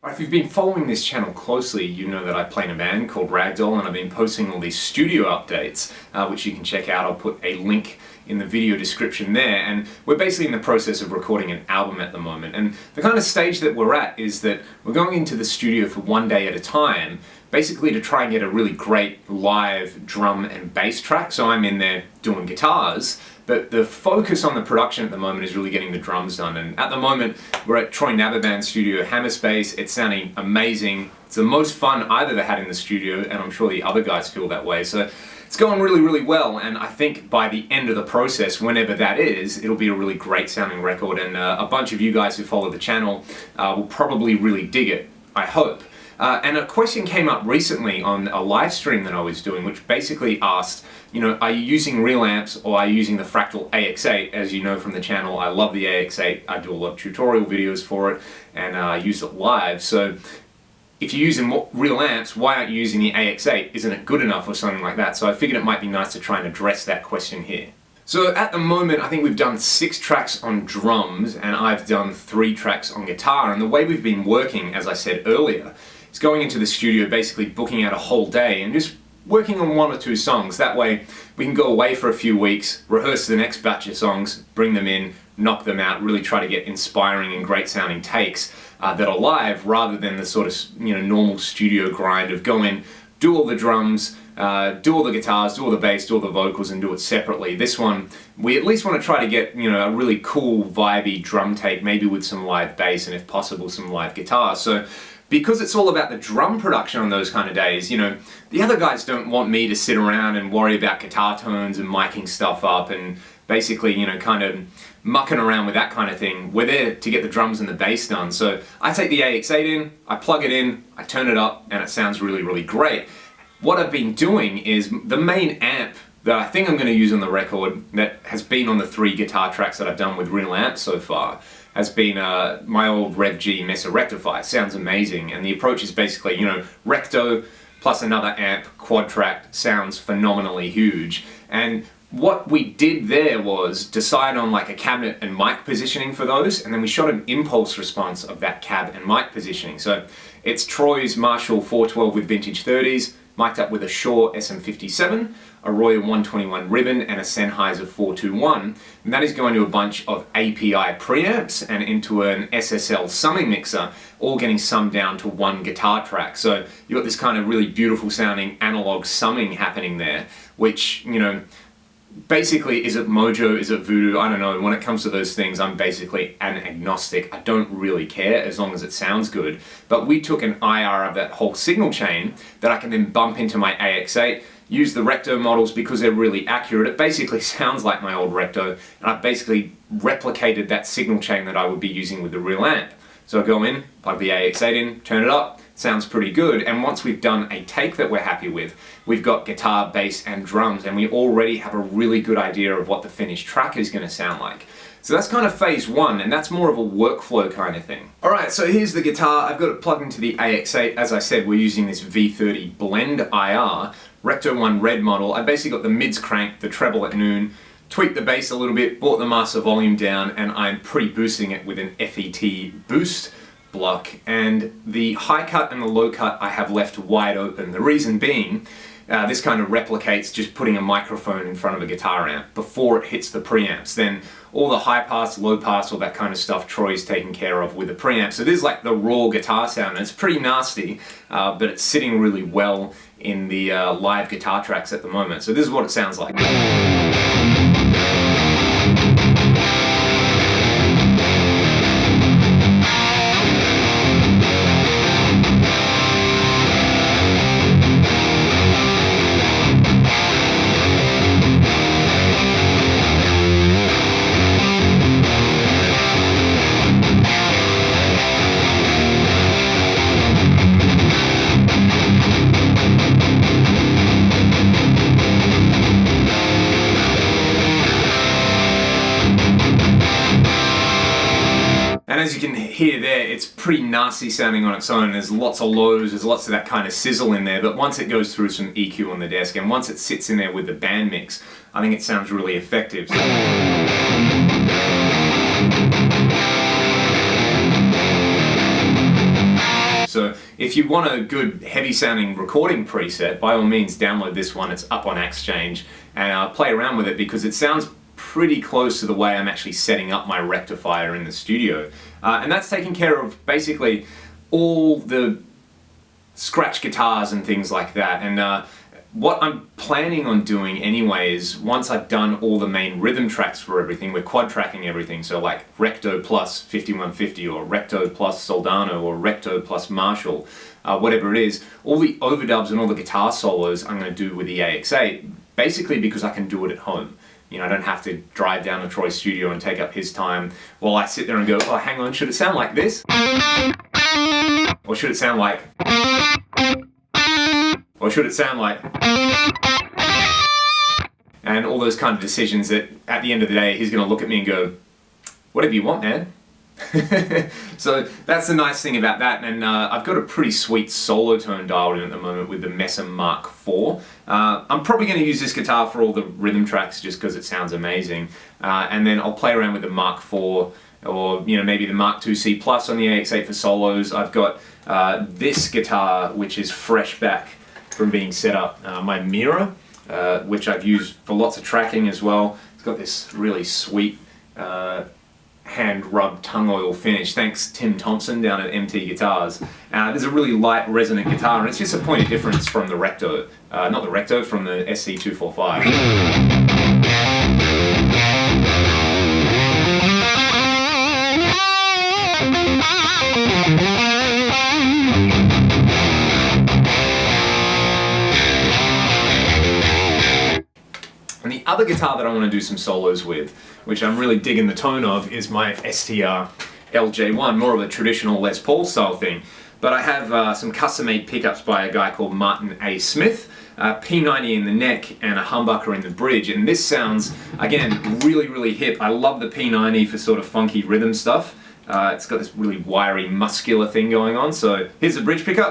If you've been following this channel closely, you know that I play in a band called Ragdoll, and I've been posting all these studio updates, which you can check out. I'll put a link in the video description there, and we're basically in the process of recording an album at the moment. And the kind of stage that we're at is that we're going into the studio for one day at a time, basically to try and get a really great live drum and bass track. So I'm in there doing guitars, but the focus on the production at the moment is really getting the drums done. And at the moment, we're at Troy Naberband's studio, Hammerspace. It's sounding amazing. It's the most fun I've ever had in the studio, and I'm sure the other guys feel that way. So it's going really, really well, and I think by the end of the process, whenever that is, it'll be a really great sounding record, and a bunch of you guys who follow the channel will probably really dig it, I hope. And a question came up recently on a live stream that I was doing, which basically asked, you know, are you using real amps or are you using the Fractal AX8? As you know from the channel, I love the AX8. I do a lot of tutorial videos for it, and I use it live. So if you're using real amps, why aren't you using the AX8? Isn't it good enough or something like that? So I figured it might be nice to try and address that question here. So at the moment, I think we've done 6 tracks on drums, and I've done 3 tracks on guitar. And the way we've been working, as I said earlier, is going into the studio, basically booking out a whole day and just working on 1 or 2 songs. That way we can go away for a few weeks, rehearse the next batch of songs, bring them in, knock them out, really try to get inspiring and great sounding takes that are live, rather than the sort of, you know, normal studio grind of go in, do all the drums, do all the guitars, do all the bass, do all the vocals, and do it separately. This one, we at least want to try to get, you know, a really cool, vibey drum take, maybe with some live bass and if possible some live guitar. So because it's all about the drum production on those kind of days, you know, the other guys don't want me to sit around and worry about guitar tones and miking stuff up and basically, you know, kind of mucking around with that kind of thing. We're there to get the drums and the bass done. So I take the AX8 in, I plug it in, I turn it up, and it sounds really, really great. What I've been doing is the main amp that I think I'm going to use on the record, that has been on the 3 guitar tracks that I've done with real amps so far, has been my old Rev G Mesa Rectify. It sounds amazing, and the approach is basically, you know, Recto plus another amp, quad track, sounds phenomenally huge. And what we did there was decide on like a cabinet and mic positioning for those, and then we shot an impulse response of that cab and mic positioning. So it's Troy's Marshall 412 with vintage 30s, mic'd up with a Shure SM57, a Royer 121 ribbon, and a Sennheiser 421, and that is going to a bunch of API preamps and into an SSL summing mixer, all getting summed down to 1 guitar track. So you've got this kind of really beautiful sounding analog summing happening there, which, you know, basically, is it Mojo, is it Voodoo? I don't know. When it comes to those things, I'm basically an agnostic. I don't really care as long as it sounds good. But we took an IR of that whole signal chain that I can then bump into my AX8, use the Recto models because they're really accurate. It basically sounds like my old Recto, and I've basically replicated that signal chain that I would be using with the real amp. So I go in, plug the AX8 in, turn it up, sounds pretty good, and once we've done a take that we're happy with, we've got guitar, bass, and drums, and we already have a really good idea of what the finished track is going to sound like. So that's kind of phase 1, and that's more of a workflow kind of thing. Alright, so here's the guitar. I've got it plugged into the AX8. As I said, we're using this V30 Blend IR, Recto 1 red model. I basically got the mids cranked, the treble at noon, tweaked the bass a little bit, brought the master volume down, and I'm pre-boosting it with an FET boost block, and the high cut and the low cut I have left wide open. The reason being, this kind of replicates just putting a microphone in front of a guitar amp before it hits the preamps. Then all the high pass, low pass, all that kind of stuff Troy's taken care of with the preamp. So this is like the raw guitar sound, and it's pretty nasty, but it's sitting really well in the live guitar tracks at the moment. So this is what it sounds like. And as you can hear there, it's pretty nasty sounding on its own. There's lots of lows, there's lots of that kind of sizzle in there, but once it goes through some EQ on the desk and once it sits in there with the band mix, I think it sounds really effective. So if you want a good heavy sounding recording preset, by all means download this one. It's up on Xchange, and play around with it because it sounds pretty close to the way I'm actually setting up my rectifier in the studio. And that's taking care of basically all the scratch guitars and things like that. And what I'm planning on doing anyway is, once I've done all the main rhythm tracks for everything, we're quad tracking everything, so like Recto plus 5150 or Recto plus Soldano or Recto plus Marshall, whatever it is, all the overdubs and all the guitar solos I'm going to do with the AX8, basically because I can do it at home. You know, I don't have to drive down to Troy's studio and take up his time while I sit there and go, oh, hang on, should it sound like this? Or should it sound like... Or should it sound like... And all those kind of decisions that, at the end of the day, he's going to look at me and go, whatever you want, man. So that's the nice thing about that. And I've got a pretty sweet solo tone dialed in at the moment with the Mesa Mark IV. I'm probably going to use this guitar for all the rhythm tracks just because it sounds amazing. And then I'll play around with the Mark IV, or maybe the Mark II C Plus on the AX8 for solos. I've got this guitar, which is fresh back from being set up, my Mira, which I've used for lots of tracking as well. It's got this really sweet hand-rubbed tongue oil finish, thanks Tim Thompson down at MT Guitars. There's a really light resonant guitar, and it's just a point of difference from the Recto, not the Recto, from the SC245. And the other guitar that I want to do some solos with, which I'm really digging the tone of, is my STR LJ1, more of a traditional Les Paul style thing. But I have some custom-made pickups by a guy called Martin A. Smith, P90 in the neck and a humbucker in the bridge. And this sounds, again, really, really hip. I love the P90 for sort of funky rhythm stuff. It's got this really wiry, muscular thing going on. So here's the bridge pickup.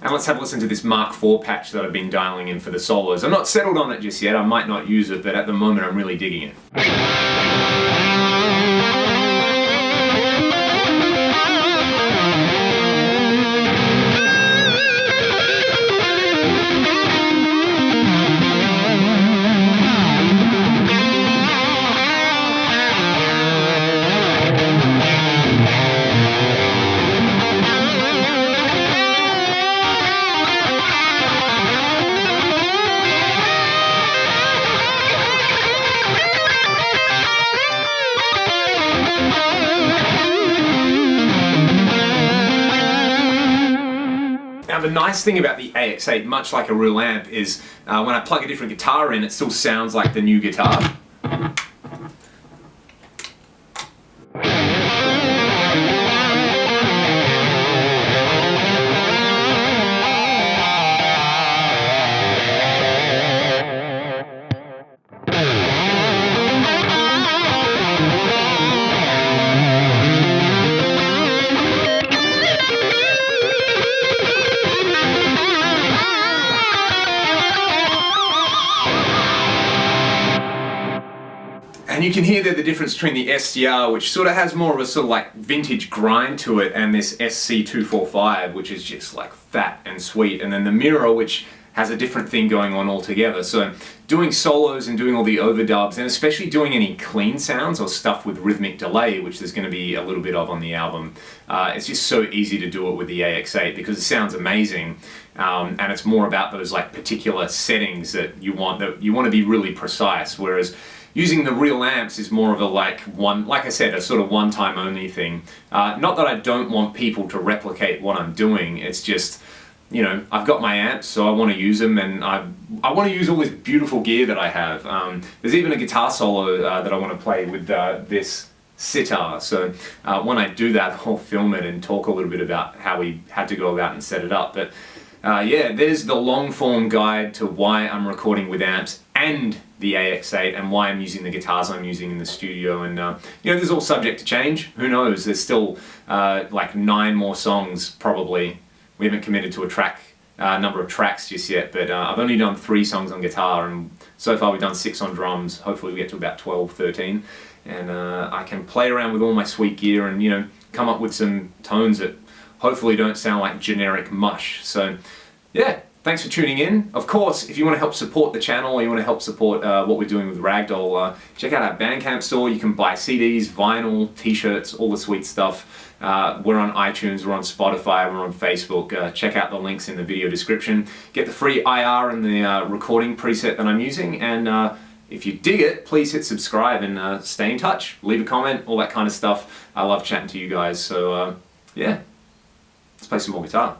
And let's have a listen to this Mark IV patch that I've been dialing in for the solos. I'm not settled on it just yet, I might not use it, but at the moment I'm really digging it. Now the nice thing about the AX8, much like a real amp, is when I plug a different guitar in, it still sounds like the new guitar. And you can hear there the difference between the STR, which sort of has more of a sort of like vintage grind to it, and this SC245, which is just like fat and sweet, and then the Mira, which has a different thing going on altogether. So doing solos and doing all the overdubs, and especially doing any clean sounds or stuff with rhythmic delay, which there's going to be a little bit of on the album, it's just so easy to do it with the AX8 because it sounds amazing. And it's more about those like particular settings that you want to be really precise, whereas using the real amps is more of a like I said, a sort of one-time only thing. Not that I don't want people to replicate what I'm doing, it's just, you know, I've got my amps, so I want to use them, and I want to use all this beautiful gear that I have. There's even a guitar solo that I want to play with this sitar, so when I do that, I'll film it and talk a little bit about how we had to go about and set it up. But yeah, there's the long form guide to why I'm recording with amps and the AX8 and why I'm using the guitars I'm using in the studio. And you know, this is all subject to change. Who knows? There's still like 9 more songs probably. We haven't committed to a number of tracks just yet, but I've only done 3 songs on guitar, and so far we've done 6 on drums. Hopefully we get to about 12, 13, and I can play around with all my sweet gear and, you know, come up with some tones that hopefully don't sound like generic mush. So yeah, thanks for tuning in. Of course, if you want to help support the channel, or you want to help support what we're doing with Ragdoll, check out our Bandcamp store. You can buy CDs, vinyl, t-shirts, all the sweet stuff. We're on iTunes, we're on Spotify, we're on Facebook. Check out the links in the video description. Get the free IR and the recording preset that I'm using, and if you dig it, please hit subscribe and stay in touch. Leave a comment, all that kind of stuff. I love chatting to you guys, so yeah, let's play some more guitar.